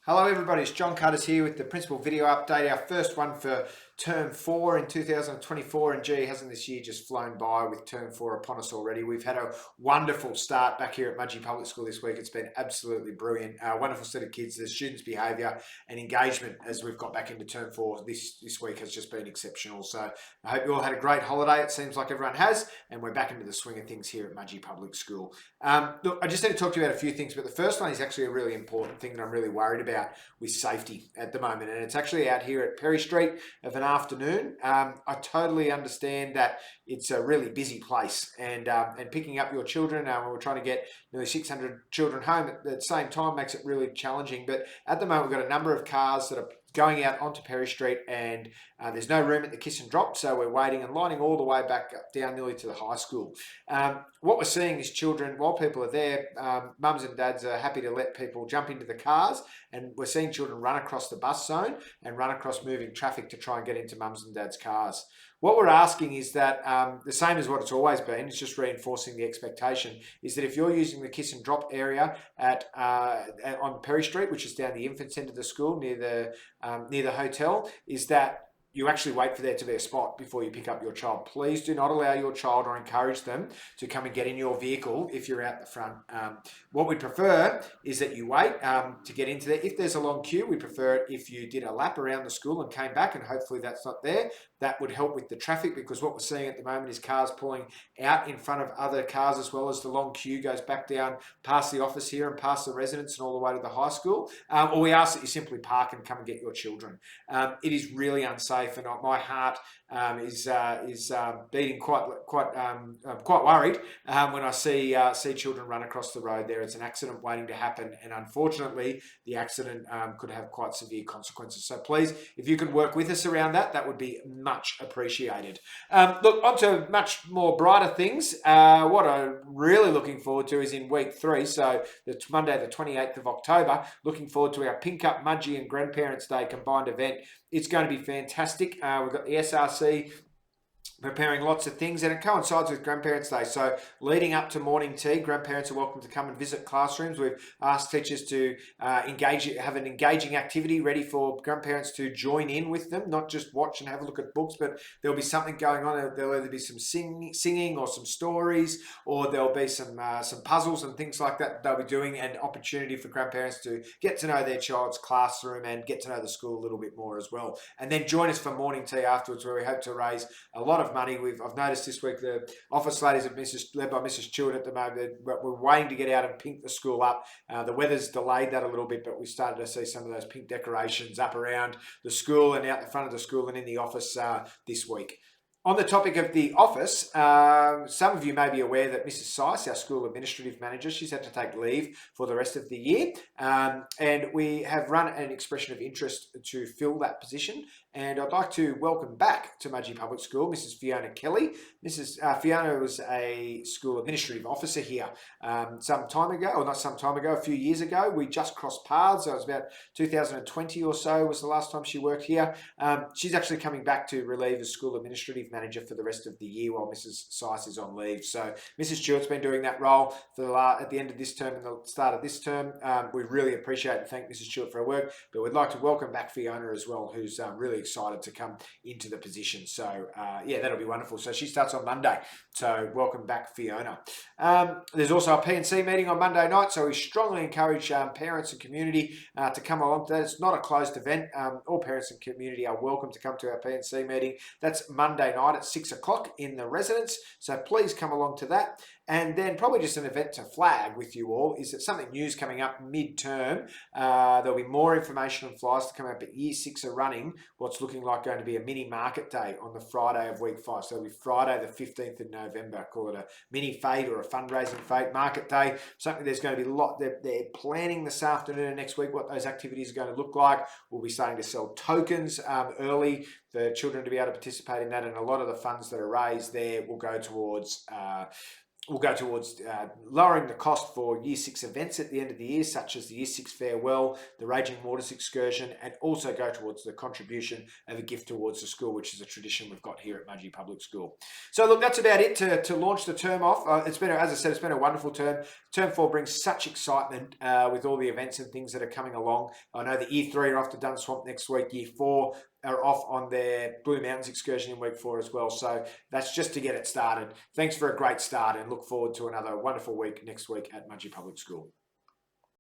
Hello everybody, it's John Cutters here with the principal video update, our first one for Term 4 in 2024, and gee, hasn't this year just flown by with Term 4 upon us already. We've had a wonderful start back here at Mudgee Public School this week. It's been absolutely brilliant. Wonderful set of kids. The students' behaviour and engagement as we've got back into Term 4 this week has just been exceptional. So I hope you all had a great holiday. It seems like everyone has, and we're back into the swing of things here at Mudgee Public School. Look, I just need to talk to you about a few things, but the first one is actually a really important thing that I'm really worried about with safety at the moment, and it's actually out here at Perry Street of an afternoon. I totally understand that it's a really busy place, and picking up your children, we're trying to get nearly 600 children home at the same time makes it really challenging. But at the moment, we've got a number of cars that are going out onto Perry Street, and there's no room at the Kiss and Drop, so we're waiting and lining all the way back up, down nearly to the high school. What we're seeing is children, while people are there, mums and dads are happy to let people jump into the cars, and we're seeing children run across the bus zone and run across moving traffic to try and get into mums and dads' cars. What we're asking is that the same as what it's always been, it's just reinforcing the expectation, is that if you're using the Kiss and Drop area on Perry Street, which is down the infant centre of the school near the hotel, is that you actually wait for there to be a spot before you pick up your child. Please do not allow your child or encourage them to come and get in your vehicle if you're out the front. What we'd prefer is that you wait to get into there. If there's a long queue, we prefer it if you did a lap around the school and came back, and hopefully that's not there. That would help with the traffic, because what we're seeing at the moment is cars pulling out in front of other cars, as well as the long queue goes back down past the office here and past the residence and all the way to the high school. Or we ask that you simply park and come and get your children. It is really unsafe, and my heart is beating quite worried when I see children run across the road there. It's an accident waiting to happen, and unfortunately, the accident could have quite severe consequences. So please, if you could work with us around that, that would be much appreciated. Look, on to much more brighter things. What I'm really looking forward to is in week 3, so the Monday the 28th of October, looking forward to our Pink Up Mudgee and Grandparents' Day combined event. It's going to be fantastic. We've got the SRC preparing lots of things, and it coincides with Grandparents' Day. So leading up to morning tea, grandparents are welcome to come and visit classrooms. We've asked teachers to have an engaging activity ready for grandparents to join in with them, not just watch and have a look at books, but there'll be something going on. There'll either be some singing or some stories, or there'll be some puzzles and things like that they'll be doing, and opportunity for grandparents to get to know their child's classroom and get to know the school a little bit more as well. And then join us for morning tea afterwards, where we hope to raise a lot of money. I've noticed this week the office ladies led by Mrs. Stewart at the moment, we're waiting to get out and pink the school up. The weather's delayed that a little bit, but we started to see some of those pink decorations up around the school and out the front of the school and in the office this week. On the topic of the office, some of you may be aware that Mrs. Seiss, our school administrative manager, she's had to take leave for the rest of the year, and we have run an expression of interest to fill that position. And I'd like to welcome back to Mudgee Public School Mrs. Fiona Kelly. Mrs. Fiona was a school administrative officer here a few years ago. We just crossed paths. It was about 2020 or so was the last time she worked here. She's actually coming back to relieve as school administrative manager for the rest of the year while Mrs. Seiss is on leave. So Mrs. Stewart's been doing that role at the end of this term and the start of this term. We really appreciate and thank Mrs. Stewart for her work, but we'd like to welcome back Fiona as well, who's really excited to come into the position. So yeah, that'll be wonderful. So she starts on Monday. So welcome back, Fiona. There's also a P&C meeting on Monday night, so we strongly encourage parents and community to come along to that. It's not a closed event. All parents and community are welcome to come to our P&C meeting. That's Monday night at 6 o'clock in the residence. So please come along to that. And then probably just an event to flag with you all is that something new is coming up mid-term. There'll be more information and flyers to come out, but Year 6 are running what's looking like going to be a mini market day on the Friday of week 5. So it'll be Friday the 15th of November. Call it a mini fete or a fundraising fete, market day. Something there's going to be a lot. They're planning this afternoon and next week what those activities are going to look like. We'll be starting to sell tokens early for children to be able to participate in that, and a lot of the funds that are raised there will go towards will go towards lowering the cost for Year 6 events at the end of the year, such as the Year 6 Farewell, the Raging Waters excursion, and also go towards the contribution of a gift towards the school, which is a tradition we've got here at Mudgee Public School. So look, that's about it to launch the term off. It's been, as I said, it's been a wonderful term. Term 4 brings such excitement with all the events and things that are coming along. I know that Year 3 are off to Dun Swamp next week. Year 4 are off on their Blue Mountains excursion in week 4 as well. So that's just to get it started. Thanks for a great start and look forward to another wonderful week next week at Mudgee Public School.